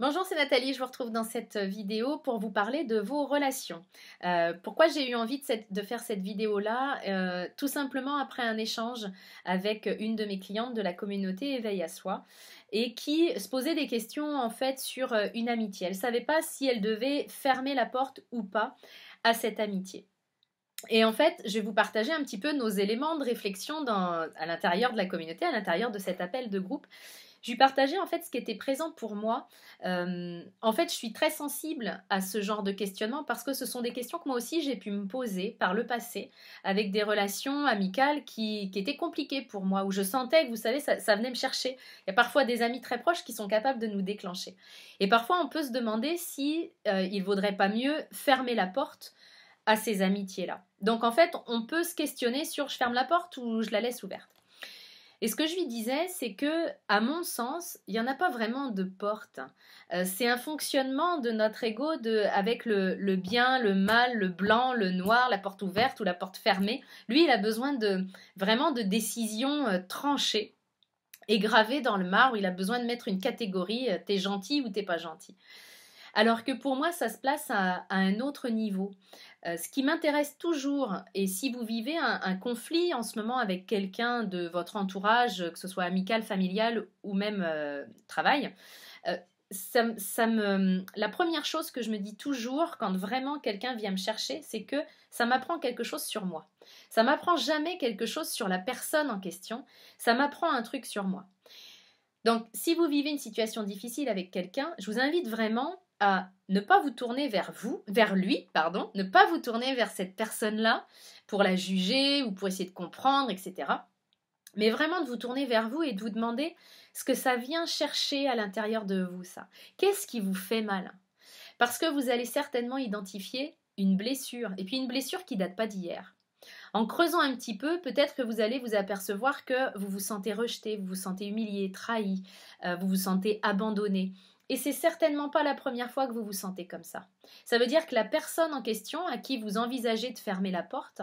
Bonjour, c'est Nathalie, je vous retrouve dans cette vidéo pour vous parler de vos relations. Pourquoi j'ai eu envie de faire cette vidéo-là? Tout simplement après un échange avec une de mes clientes de la communauté Éveil à Soi et qui se posait des questions en fait sur une amitié. Elle ne savait pas si elle devait fermer la porte ou pas à cette amitié. Et en fait, je vais vous partager un petit peu nos éléments de réflexion à l'intérieur de la communauté, à l'intérieur de cet appel de groupe. Je lui partageais en fait ce qui était présent pour moi. En fait, je suis très sensible à ce genre de questionnement parce que ce sont des questions que moi aussi j'ai pu me poser par le passé avec des relations amicales qui étaient compliquées pour moi, où je sentais que, vous savez, ça venait me chercher. Il y a parfois des amis très proches qui sont capables de nous déclencher. Et parfois, on peut se demander si il vaudrait pas mieux fermer la porte à ces amitiés-là. Donc en fait, on peut se questionner sur je ferme la porte ou je la laisse ouverte. Et ce que je lui disais, c'est que, à mon sens, il n'y en a pas vraiment de porte. C'est un fonctionnement de notre ego avec le bien, le mal, le blanc, le noir, la porte ouverte ou la porte fermée. Lui, il a besoin vraiment de décisions tranchées et gravées dans le marbre. Il a besoin de mettre une catégorie, t'es gentil ou t'es pas gentil. Alors que pour moi, ça se place à un autre niveau. Ce qui m'intéresse toujours, et si vous vivez un conflit en ce moment avec quelqu'un de votre entourage, que ce soit amical, familial ou même travail, euh, la première chose que je me dis toujours quand vraiment quelqu'un vient me chercher, c'est que ça m'apprend quelque chose sur moi. Ça m'apprend jamais quelque chose sur la personne en question, ça m'apprend un truc sur moi. Donc, si vous vivez une situation difficile avec quelqu'un, je vous invite vraiment à ne pas vous tourner vers lui, pardon, ne pas vous tourner vers cette personne-là pour la juger ou pour essayer de comprendre, etc. Mais vraiment de vous tourner vers vous et de vous demander ce que ça vient chercher à l'intérieur de vous, ça. Qu'est-ce qui vous fait mal? Parce que vous allez certainement identifier une blessure, et puis une blessure qui date pas d'hier. En creusant un petit peu, peut-être que vous allez vous apercevoir que vous vous sentez rejeté, vous vous sentez humilié, trahi, vous vous sentez abandonné. Et c'est certainement pas la première fois que vous vous sentez comme ça. Ça veut dire que la personne en question à qui vous envisagez de fermer la porte,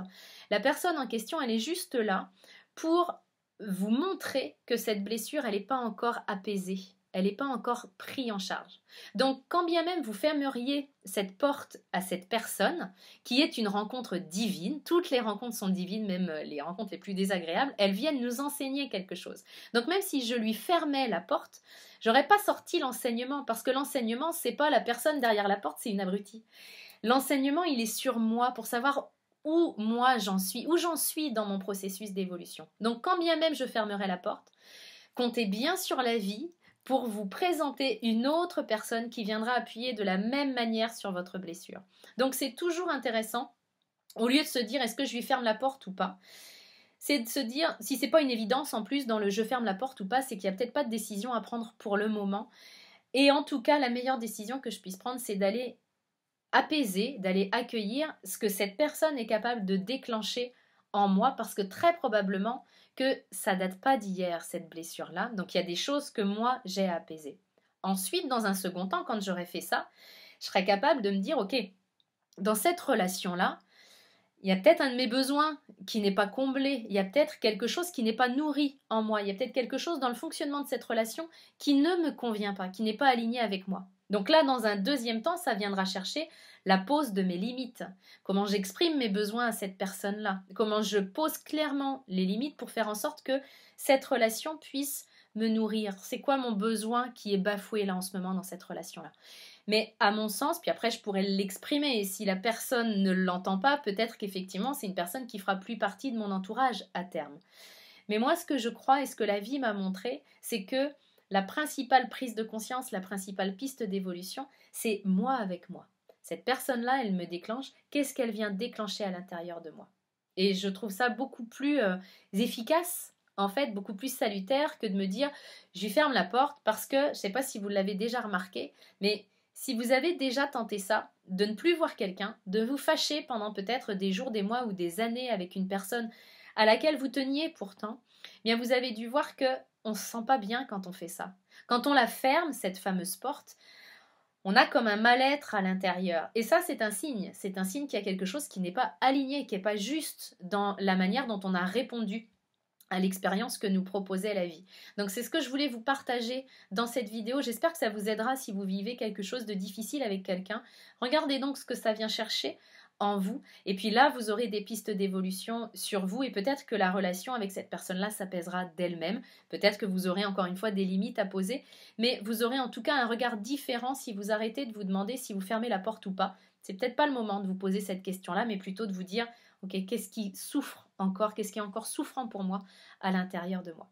la personne en question, elle est juste là pour vous montrer que cette blessure, elle n'est pas encore apaisée. Elle n'est pas encore prise en charge. Donc, quand bien même vous fermeriez cette porte à cette personne, qui est une rencontre divine, toutes les rencontres sont divines, même les rencontres les plus désagréables, elles viennent nous enseigner quelque chose. Donc, même si je lui fermais la porte, j'aurais pas sorti l'enseignement, parce que l'enseignement, c'est pas la personne derrière la porte, c'est une abrutie. L'enseignement, il est sur moi pour savoir où moi j'en suis, où j'en suis dans mon processus d'évolution. Donc, quand bien même je fermerais la porte, comptez bien sur la vie pour vous présenter une autre personne qui viendra appuyer de la même manière sur votre blessure. Donc c'est toujours intéressant, au lieu de se dire est-ce que je lui ferme la porte ou pas, c'est de se dire, si c'est pas une évidence en plus dans le je ferme la porte ou pas, c'est qu'il n'y a peut-être pas de décision à prendre pour le moment. Et en tout cas, la meilleure décision que je puisse prendre, c'est d'aller apaiser, d'aller accueillir ce que cette personne est capable de déclencher en moi, parce que très probablement que ça date pas d'hier, cette blessure-là. Donc il y a des choses que moi j'ai à apaiser. Ensuite, dans un second temps, quand j'aurai fait ça, je serai capable de me dire, ok, dans cette relation-là, il y a peut-être un de mes besoins qui n'est pas comblé, il y a peut-être quelque chose qui n'est pas nourri en moi, il y a peut-être quelque chose dans le fonctionnement de cette relation qui ne me convient pas, qui n'est pas aligné avec moi. Donc là, dans un deuxième temps, ça viendra chercher la pose de mes limites. Comment j'exprime mes besoins à cette personne-là. Comment je pose clairement les limites pour faire en sorte que cette relation puisse me nourrir. C'est quoi mon besoin qui est bafoué là en ce moment dans cette relation-là? Mais à mon sens, puis après je pourrais l'exprimer, et si la personne ne l'entend pas, peut-être qu'effectivement c'est une personne qui fera plus partie de mon entourage à terme. Mais moi, ce que je crois et ce que la vie m'a montré, c'est que la principale prise de conscience, la principale piste d'évolution, c'est moi avec moi. Cette personne-là, elle me déclenche. Qu'est-ce qu'elle vient déclencher à l'intérieur de moi? Et je trouve ça beaucoup plus efficace, en fait, beaucoup plus salutaire que de me dire je lui ferme la porte, parce que, je ne sais pas si vous l'avez déjà remarqué, mais si vous avez déjà tenté ça, de ne plus voir quelqu'un, de vous fâcher pendant peut-être des jours, des mois ou des années avec une personne à laquelle vous teniez pourtant, eh bien vous avez dû voir que on se sent pas bien quand on fait ça. Quand on la ferme, cette fameuse porte, on a comme un mal-être à l'intérieur. Et ça, c'est un signe. C'est un signe qu'il y a quelque chose qui n'est pas aligné, qui n'est pas juste dans la manière dont on a répondu à l'expérience que nous proposait la vie. Donc c'est ce que je voulais vous partager dans cette vidéo. J'espère que ça vous aidera si vous vivez quelque chose de difficile avec quelqu'un. Regardez donc ce que ça vient chercher en vous. Et puis là, vous aurez des pistes d'évolution sur vous et peut-être que la relation avec cette personne-là s'apaisera d'elle-même. Peut-être que vous aurez encore une fois des limites à poser, mais vous aurez en tout cas un regard différent si vous arrêtez de vous demander si vous fermez la porte ou pas. C'est peut-être pas le moment de vous poser cette question-là, mais plutôt de vous dire, ok, qu'est-ce qui souffre encore, qu'est-ce qui est encore souffrant pour moi à l'intérieur de moi.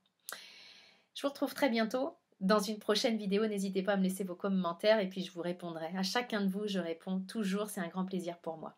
Je vous retrouve très bientôt dans une prochaine vidéo. N'hésitez pas à me laisser vos commentaires et puis je vous répondrai. À chacun de vous, je réponds toujours. C'est un grand plaisir pour moi.